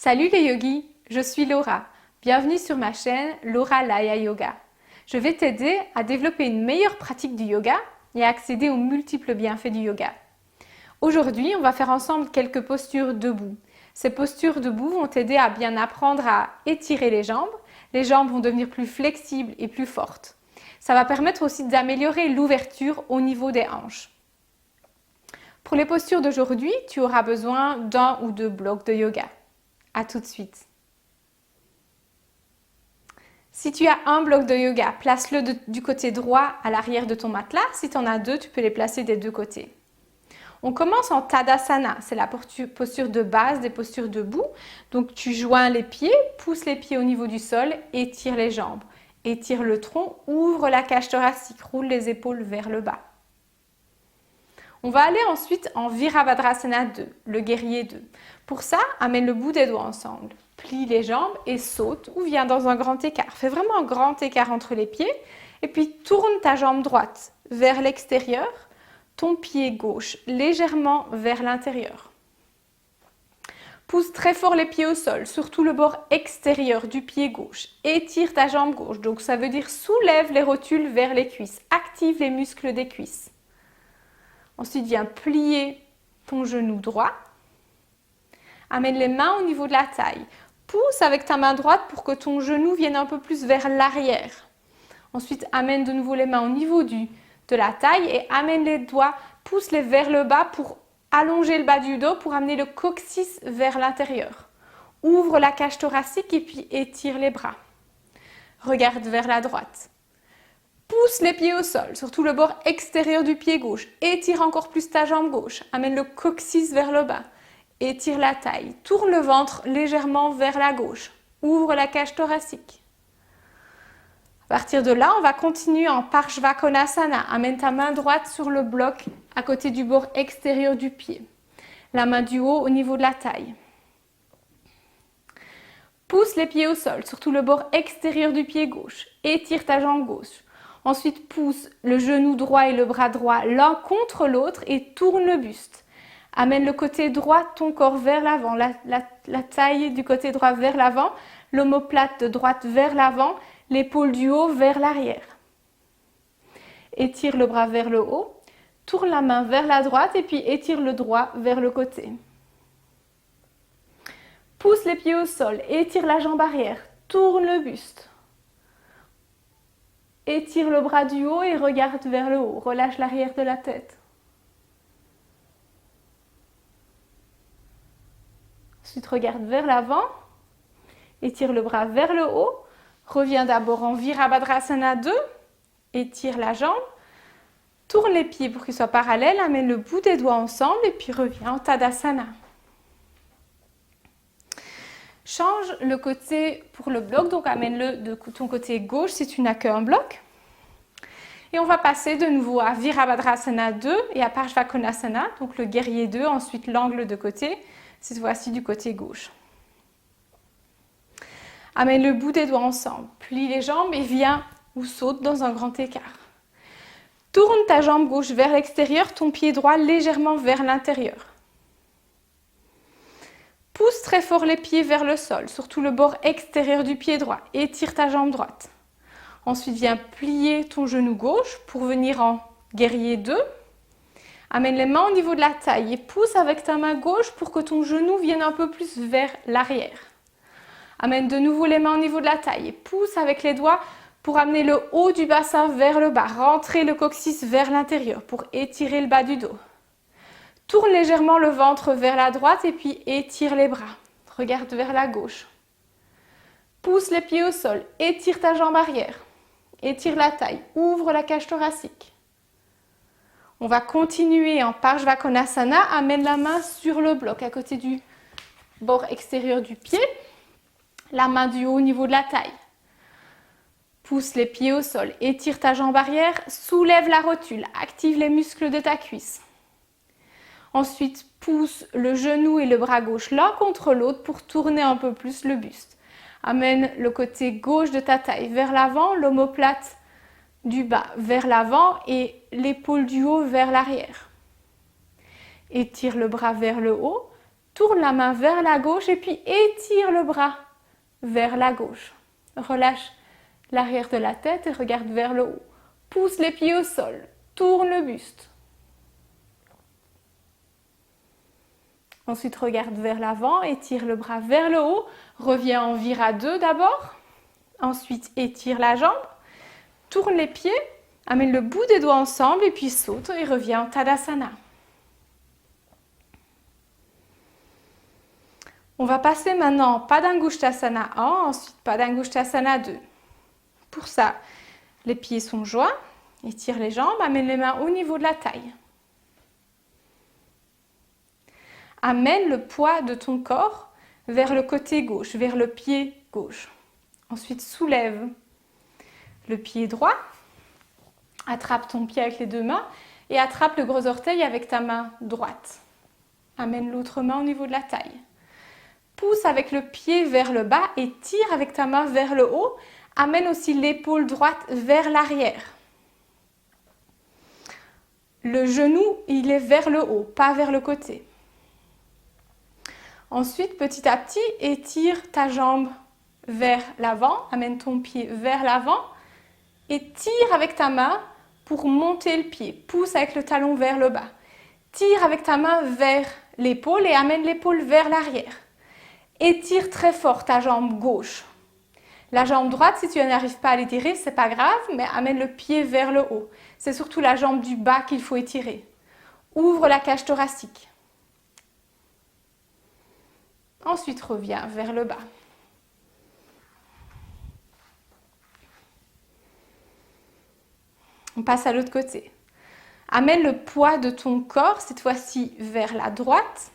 Salut les yogis, je suis Laura. Bienvenue sur ma chaîne Laura Laya Yoga. Je vais t'aider à développer une meilleure pratique du yoga et à accéder aux multiples bienfaits du yoga. Aujourd'hui, on va faire ensemble quelques postures debout. Ces postures debout vont t'aider à bien apprendre à étirer les jambes. Les jambes vont devenir plus flexibles et plus fortes. Ça va permettre aussi d'améliorer l'ouverture au niveau des hanches. Pour les postures d'aujourd'hui, tu auras besoin d'un ou deux blocs de yoga. À tout de suite. Si tu as un bloc de yoga, place-le du côté droit à l'arrière de ton matelas. Si tu en as deux, tu peux les placer des deux côtés. On commence en Tadasana, c'est la posture de base des postures debout. Donc tu joins les pieds, pousse les pieds au niveau du sol, étire les jambes, étire le tronc, ouvre la cage thoracique, roule les épaules vers le bas. On va aller ensuite en Virabhadrasana 2, le guerrier 2. Pour ça, amène le bout des doigts ensemble. Plie les jambes et saute ou viens dans un grand écart. Fais vraiment un grand écart entre les pieds et puis tourne ta jambe droite vers l'extérieur, ton pied gauche légèrement vers l'intérieur. Pousse très fort les pieds au sol, surtout le bord extérieur du pied gauche. Étire ta jambe gauche, donc ça veut dire soulève les rotules vers les cuisses. Active les muscles des cuisses. Ensuite, viens plier ton genou droit. Amène les mains au niveau de la taille. Pousse avec ta main droite pour que ton genou vienne un peu plus vers l'arrière. Ensuite, amène de nouveau les mains au niveau de la taille et amène les doigts, pousse-les vers le bas pour allonger le bas du dos, pour amener le coccyx vers l'intérieur. Ouvre la cage thoracique et puis étire les bras. Regarde vers la droite. Pousse les pieds au sol, surtout le bord extérieur du pied gauche. Étire encore plus ta jambe gauche. Amène le coccyx vers le bas. Étire la taille. Tourne le ventre légèrement vers la gauche. Ouvre la cage thoracique. À partir de là, on va continuer en Parshvakonasana. Amène ta main droite sur le bloc à côté du bord extérieur du pied. La main du haut au niveau de la taille. Pousse les pieds au sol, surtout le bord extérieur du pied gauche. Étire ta jambe gauche. Ensuite, pousse le genou droit et le bras droit l'un contre l'autre et tourne le buste. Amène le côté droit de ton corps vers l'avant, la taille du côté droit vers l'avant, l'omoplate de droite vers l'avant, l'épaule du haut vers l'arrière. Étire le bras vers le haut, tourne la main vers la droite et puis étire le droit vers le côté. Pousse les pieds au sol, étire la jambe arrière, tourne le buste. Étire le bras du haut et regarde vers le haut. Relâche l'arrière de la tête. Ensuite, regarde vers l'avant. Étire le bras vers le haut. Reviens d'abord en Virabhadrasana 2. Étire la jambe. Tourne les pieds pour qu'ils soient parallèles. Amène le bout des doigts ensemble et puis reviens en Tadasana. Change le côté pour le bloc, donc amène-le de ton côté gauche si tu n'as qu'un bloc. Et on va passer de nouveau à Virabhadrasana 2 et à Parshvakonasana, donc le guerrier 2, ensuite l'angle de côté, cette fois-ci du côté gauche. Amène le bout des doigts ensemble, plie les jambes et viens ou saute dans un grand écart. Tourne ta jambe gauche vers l'extérieur, ton pied droit légèrement vers l'intérieur. Pousse très fort les pieds vers le sol, surtout le bord extérieur du pied droit. Étire ta jambe droite. Ensuite, viens plier ton genou gauche pour venir en guerrier 2. Amène les mains au niveau de la taille et pousse avec ta main gauche pour que ton genou vienne un peu plus vers l'arrière. Amène de nouveau les mains au niveau de la taille et pousse avec les doigts pour amener le haut du bassin vers le bas. Rentrer le coccyx vers l'intérieur pour étirer le bas du dos. Tourne légèrement le ventre vers la droite et puis étire les bras. Regarde vers la gauche. Pousse les pieds au sol. Étire ta jambe arrière. Étire la taille. Ouvre la cage thoracique. On va continuer en Parshvakonasana. Amène la main sur le bloc à côté du bord extérieur du pied. La main du haut au niveau de la taille. Pousse les pieds au sol. Étire ta jambe arrière. Soulève la rotule. Active les muscles de ta cuisse. Ensuite, pousse le genou et le bras gauche l'un contre l'autre pour tourner un peu plus le buste. Amène le côté gauche de ta taille vers l'avant, l'omoplate du bas vers l'avant et l'épaule du haut vers l'arrière. Étire le bras vers le haut, Tourne la main vers la gauche et puis étire le bras vers la gauche. Relâche l'arrière de la tête et regarde vers le haut. Pousse les pieds au sol. Tourne le buste. Ensuite, regarde vers l'avant, étire le bras vers le haut. Reviens en vira 2 d'abord. Ensuite, étire la jambe. Tourne les pieds. Amène le bout des doigts ensemble et puis saute et reviens en Tadasana. On va passer maintenant en Padangusthasana 1, ensuite Padangusthasana 2. Pour ça, les pieds sont joints, étire les jambes, amène les mains au niveau de la taille. Amène le poids de ton corps vers le côté gauche, vers le pied gauche. Ensuite, soulève le pied droit, attrape ton pied avec les 2 mains et attrape le gros orteil avec ta main droite. Amène l'autre main au niveau de la taille. Pousse avec le pied vers le bas et tire avec ta main vers le haut. Amène aussi l'épaule droite vers l'arrière. Le genou, il est vers le haut, pas vers le côté. Ensuite, petit à petit, étire ta jambe vers l'avant. Amène ton pied vers l'avant et tire avec ta main pour monter le pied. Pousse avec le talon vers le bas. Tire avec ta main vers l'épaule et amène l'épaule vers l'arrière. Étire très fort ta jambe gauche. La jambe droite, si tu n'arrives pas à l'étirer, c'est pas grave, mais amène le pied vers le haut. C'est surtout la jambe du bas qu'il faut étirer. Ouvre la cage thoracique. Ensuite, reviens vers le bas. On passe à l'autre côté. Amène le poids de ton corps, cette fois-ci vers la droite.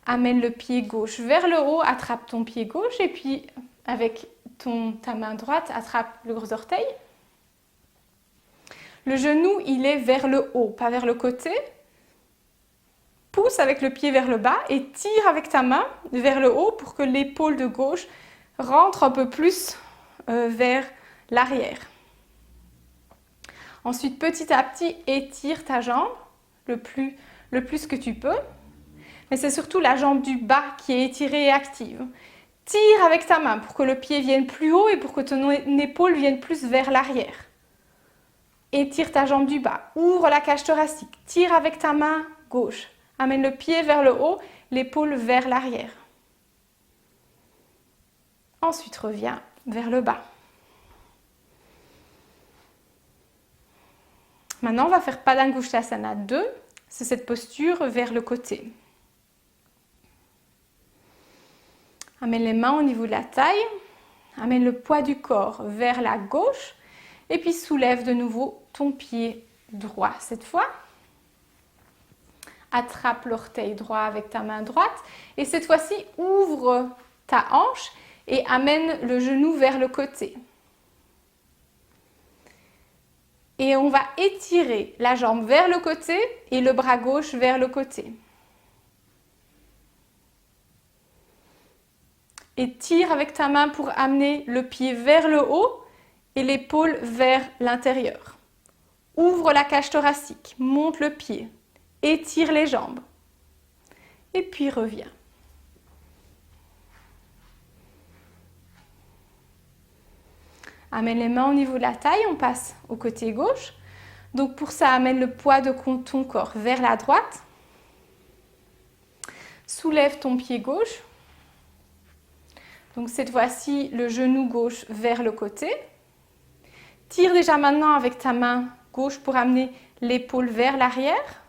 Amène le pied gauche vers le haut, attrape ton pied gauche et puis avec ta main droite, attrape le gros orteil. Le genou, il est vers le haut, pas vers le côté. Pousse avec le pied vers le bas et tire avec ta main vers le haut pour que l'épaule de gauche rentre un peu plus vers l'arrière. Ensuite, petit à petit, étire ta jambe le plus que tu peux. Mais c'est surtout la jambe du bas qui est étirée et active. Tire avec ta main pour que le pied vienne plus haut et pour que ton épaule vienne plus vers l'arrière. Étire ta jambe du bas. Ouvre la cage thoracique. Tire avec ta main gauche. Amène le pied vers le haut, l'épaule vers l'arrière. Ensuite, reviens vers le bas. Maintenant, on va faire Padangusthasana 2. C'est cette posture vers le côté. Amène les mains au niveau de la taille. Amène le poids du corps vers la gauche. Et puis soulève de nouveau ton pied droit cette fois. Attrape l'orteil droit avec ta main droite. Et cette fois-ci, ouvre ta hanche et amène le genou vers le côté. Et on va étirer la jambe vers le côté et le bras gauche vers le côté. Et tire avec ta main pour amener le pied vers le haut et l'épaule vers l'intérieur. Ouvre la cage thoracique, monte le pied, étire les jambes. Et puis reviens. Amène les mains au niveau de la taille, on passe au côté gauche. Donc pour ça, amène le poids de ton corps vers la droite. Soulève ton pied gauche. Donc cette fois-ci, le genou gauche vers le côté. Tire déjà maintenant avec ta main gauche pour amener l'épaule vers l'arrière.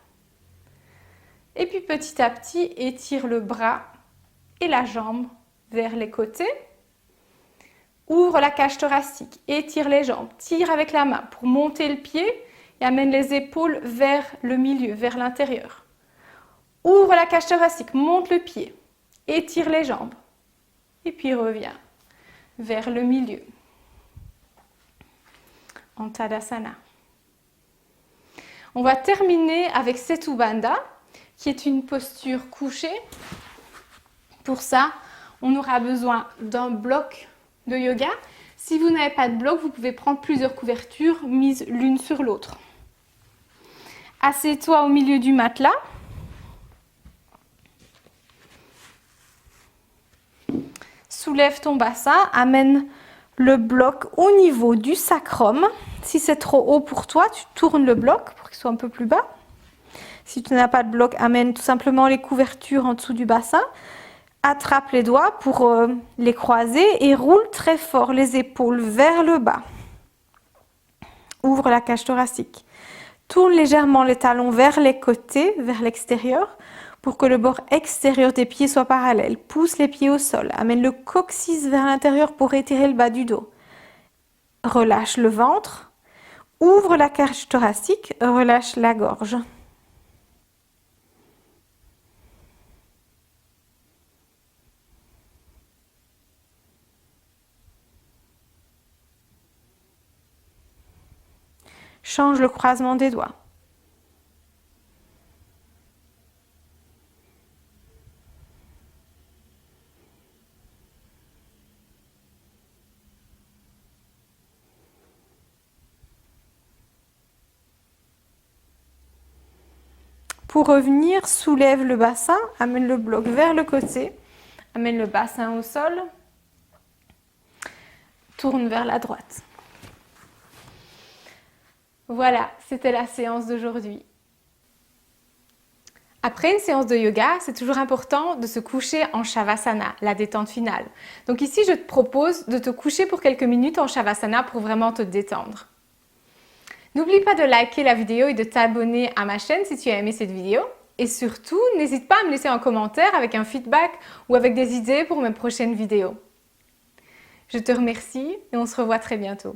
Et puis petit à petit, étire le bras et la jambe vers les côtés. Ouvre la cage thoracique, étire les jambes, tire avec la main pour monter le pied et amène les épaules vers le milieu, vers l'intérieur. Ouvre la cage thoracique, monte le pied, étire les jambes et puis reviens vers le milieu. En Tadasana. On va terminer avec Setu Bandha, qui est une posture couchée. Pour ça, on aura besoin d'un bloc de yoga. Si vous n'avez pas de bloc, vous pouvez prendre plusieurs couvertures mises l'une sur l'autre. Assieds-toi au milieu du matelas. soulève ton bassin, amène le bloc au niveau du sacrum. Si c'est trop haut pour toi, tu tournes le bloc pour qu'il soit un peu plus bas. Si tu n'as pas de bloc, amène tout simplement les couvertures en dessous du bassin. Attrape les doigts pour les croiser et roule très fort les épaules vers le bas. Ouvre la cage thoracique. Tourne légèrement les talons vers les côtés, vers l'extérieur, pour que le bord extérieur des pieds soit parallèle. Pousse les pieds au sol. Amène le coccyx vers l'intérieur pour étirer le bas du dos. Relâche le ventre. Ouvre la cage thoracique. Relâche la gorge. Change le croisement des doigts. Pour revenir, soulève le bassin, amène le bloc vers le côté, amène le bassin au sol, tourne vers la droite. Voilà, c'était la séance d'aujourd'hui. Après une séance de yoga, c'est toujours important de se coucher en Shavasana, la détente finale. Donc ici, je te propose de te coucher pour quelques minutes en Shavasana pour vraiment te détendre. N'oublie pas de liker la vidéo et de t'abonner à ma chaîne si tu as aimé cette vidéo. Et surtout, n'hésite pas à me laisser un commentaire avec un feedback ou avec des idées pour mes prochaines vidéos. Je te remercie et on se revoit très bientôt.